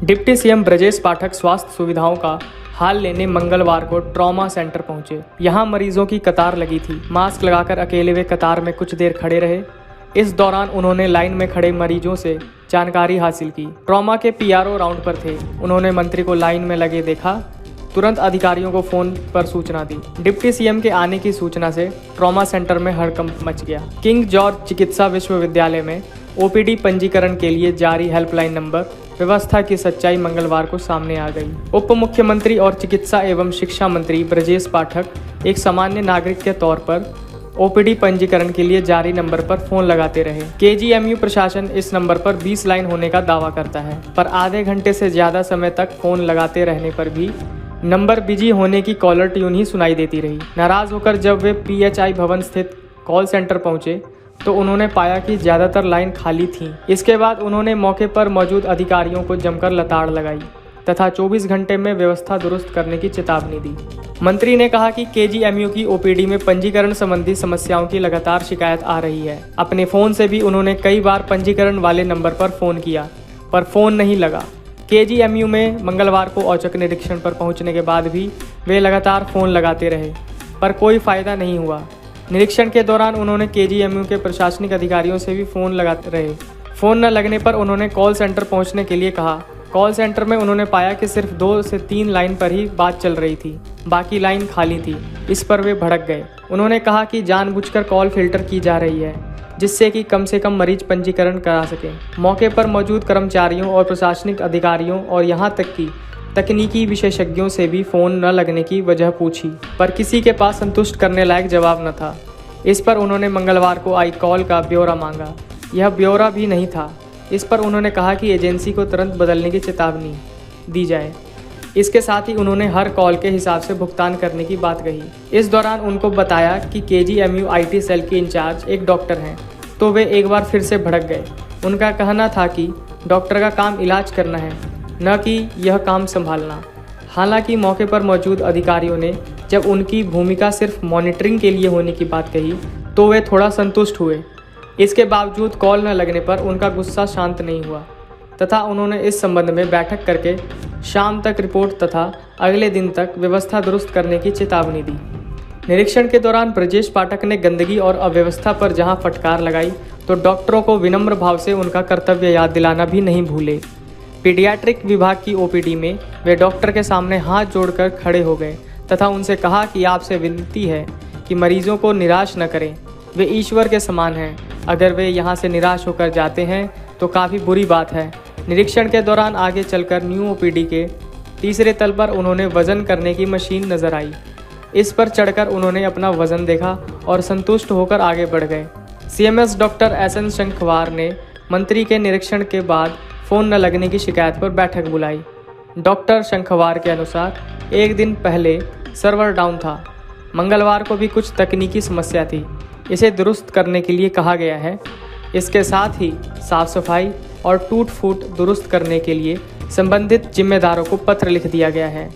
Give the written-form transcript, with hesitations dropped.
Deputy CM Brajesh Pathak स्वास्थ्य सुविधाओं का हाल लेने मंगलवार को ट्रॉमा सेंटर पहुंचे। यहां मरीजों की कतार लगी थी। मास्क लगाकर अकेले वे कतार में कुछ देर खड़े रहे। इस दौरान उन्होंने लाइन में खड़े मरीजों से जानकारी हासिल की। ट्रॉमा के पीआरओ राउंड पर थे। उन्होंने मंत्री को लाइन में लगे देखा, तुरंत अधिकारियों को फोन पर सूचना दी। डिप्टी सीएम के आने की सूचना से ट्रॉमा सेंटर में हड़कंप मच गया। किंग जॉर्ज चिकित्सा विश्वविद्यालय में ओपीडी पंजीकरण के लिए जारी हेल्पलाइन नंबर व्यवस्था की सच्चाई मंगलवार को सामने आ गई। उप मुख्यमंत्री और चिकित्सा एवं शिक्षा मंत्री ब्रजेश पाठक एक सामान्य नागरिक के तौर पर ओपीडी पंजीकरण के लिए जारी नंबर पर फोन लगाते रहे। केजीएमयू प्रशासन इस नंबर पर 20 लाइन होने का दावा करता है, पर आधे घंटे से ज्यादा समय तक फोन लगाते रहने पर भी नंबर बिजी होने की कॉलर ट्यून ही सुनाई देती रही। नाराज होकर जब वे पीएचआई भवन स्थित कॉल सेंटर पहुंचे तो उन्होंने पाया कि ज्यादातर लाइन खाली थीं। इसके बाद उन्होंने मौके पर मौजूद अधिकारियों को जमकर लताड़ लगाई तथा 24 घंटे में व्यवस्था दुरुस्त करने की चेतावनी दी। मंत्री ने कहा कि केजीएमयू की ओपीडी में पंजीकरण संबंधी समस्याओं की लगातार शिकायत आ रही है। अपने फोन से भी उन्होंने कई बार पंजीकरण वाले नंबर पर फोन किया, पर फोन नहीं लगा। केजीएमयू में मंगलवार को औचक निरीक्षण पर पहुंचने के बाद भी वे लगातार फोन लगाते रहे, पर कोई फायदा नहीं हुआ। निरीक्षण के दौरान उन्होंने केजीएमयू के प्रशासनिक अधिकारियों से भी फोन लगाते रहे। फोन न लगने पर उन्होंने कॉल सेंटर पहुंचने के लिए कहा। कॉल सेंटर में उन्होंने पाया कि सिर्फ 2 से 3 लाइन पर ही बात चल रही थी, बाकी लाइन खाली थी। इस पर वे भड़क गए। उन्होंने कहा कि जानबूझकर कॉल फिल्टर की जा रही है, जिससे कि कम से कम मरीज पंजीकरण करा सकें। मौके पर मौजूद कर्मचारियों और प्रशासनिक अधिकारियों और यहां तक कि तकनीकी विशेषज्ञों से भी फोन न लगने की वजह पूछी, पर किसी के पास संतुष्ट करने लायक जवाब न था। इस पर उन्होंने मंगलवार को आई कॉल का ब्यौरा मांगा। यह ब्यौरा भी नहीं था। इस पर उन्होंने कहा कि एजेंसी को तुरंत बदलने की चेतावनी दी जाए। इसके साथ ही उन्होंने हर कॉल के हिसाब से भुगतान करने की बात कही। इस दौरान उनको बताया कि केजीएमयू आईटी सेल के इंचार्ज एक डॉक्टर हैं, तो वे एक बार फिर से भड़क गए। उनका कहना था कि डॉक्टर का काम इलाज करना है, न कि यह काम संभालना। हालांकि मौके पर मौजूद अधिकारियों ने जब उनकी भूमिका सिर्फ मॉनिटरिंग के लिए होने की बात कही तो वे थोड़ा संतुष्ट हुए। इसके बावजूद कॉल न लगने पर उनका गुस्सा शांत नहीं हुआ तथा उन्होंने इस संबंध में बैठक करके शाम तक रिपोर्ट तथा अगले दिन तक व्यवस्था दुरुस्त करने की चेतावनी दी। निरीक्षण के दौरान ब्रजेश पाठक ने गंदगी और अव्यवस्था पर जहां फटकार लगाई तो डॉक्टरों को विनम्र भाव से उनका कर्तव्य याद दिलाना भी नहीं भूले। पीडियाट्रिक विभाग की ओपीडी में वे डॉक्टर के सामने हाथ जोड़कर खड़े हो गए तथा उनसे कहा कि आपसे विनती है कि मरीजों को निराश न करें। वे ईश्वर के समान हैं। अगर वे यहाँ से निराश होकर जाते हैं तो काफ़ी बुरी बात है। निरीक्षण के दौरान आगे चलकर न्यू ओपीडी के तीसरे तल पर उन्होंने वजन करने की मशीन नजर आई। इस पर चढ़कर उन्होंने अपना वजन देखा और संतुष्ट होकर आगे बढ़ गए। सीएमएस डॉक्टर एसएन शंखवार ने मंत्री के निरीक्षण के बाद फ़ोन न लगने की शिकायत पर बैठक बुलाई। डॉक्टर शंखवार के अनुसार एक दिन पहले सर्वर डाउन था। मंगलवार को भी कुछ तकनीकी समस्या थी, इसे दुरुस्त करने के लिए कहा गया है। इसके साथ ही साफ सफाई और टूट फूट दुरुस्त करने के लिए संबंधित जिम्मेदारों को पत्र लिख दिया गया है।